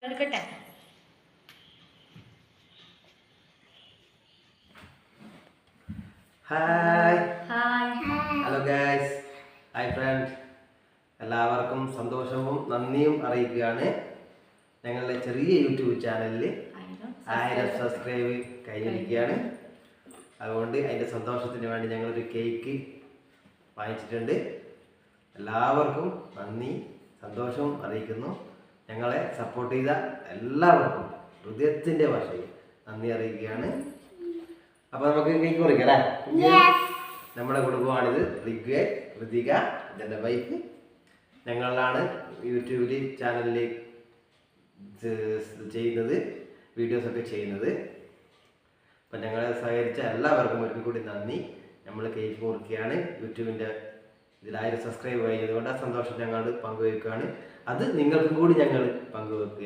എടുക്കട്ടെ. Hi hi hello guys, hi friends. എല്ലാവർക്കും സന്തോഷവും നന്ദിയും അറിയിക്കുകയാണ്. ഞങ്ങളുടെ ചെറിയ യൂട്യൂബ് ചാനലിൽ 1000 സബ്സ്ക്രൈബ് കഴിഞ്ഞിരിക്കുകയാണ്. അതുകൊണ്ട് അതിൻ്റെ സന്തോഷത്തിന് വേണ്ടി ഞങ്ങളൊരു കേക്ക് വാങ്ങിച്ചിട്ടുണ്ട്. എല്ലാവർക്കും നന്ദി സന്തോഷവും അറിയിക്കുന്നു. ഞങ്ങളെ സപ്പോർട്ട് ചെയ്ത എല്ലാവർക്കും ഹൃദയത്തിൻ്റെ ഭാഷയിൽ നന്ദി അറിയിക്കുകയാണ്. അപ്പോൾ നമുക്ക് കേക്ക് മുറിക്കാം അല്ലേ? നമ്മുടെ കുടുംബമാണിത്. ഋഗ്വേ, ഋതിക, ഇതെൻ്റെ വൈഫ്. ഞങ്ങളാണ് യൂട്യൂബിൽ ചാനലിൽ ചെയ്യുന്നത്, വീഡിയോസൊക്കെ ചെയ്യുന്നത്. അപ്പം ഞങ്ങളെ സഹകരിച്ച എല്ലാവർക്കും ഒരിക്കൽ കൂടി നന്ദി. നമ്മൾ കേക്ക് മുറിക്കുകയാണ്. യൂട്യൂബിൻ്റെ ഇതിൽ 1000 സബ്സ്ക്രൈബ് കഴിഞ്ഞതുകൊണ്ട് ആ സന്തോഷം ഞങ്ങൾ പങ്കുവയ്ക്കുകയാണ്. അത് നിങ്ങൾക്കും കൂടി ഞങ്ങൾ പങ്കുവെക്കുകയാണ്.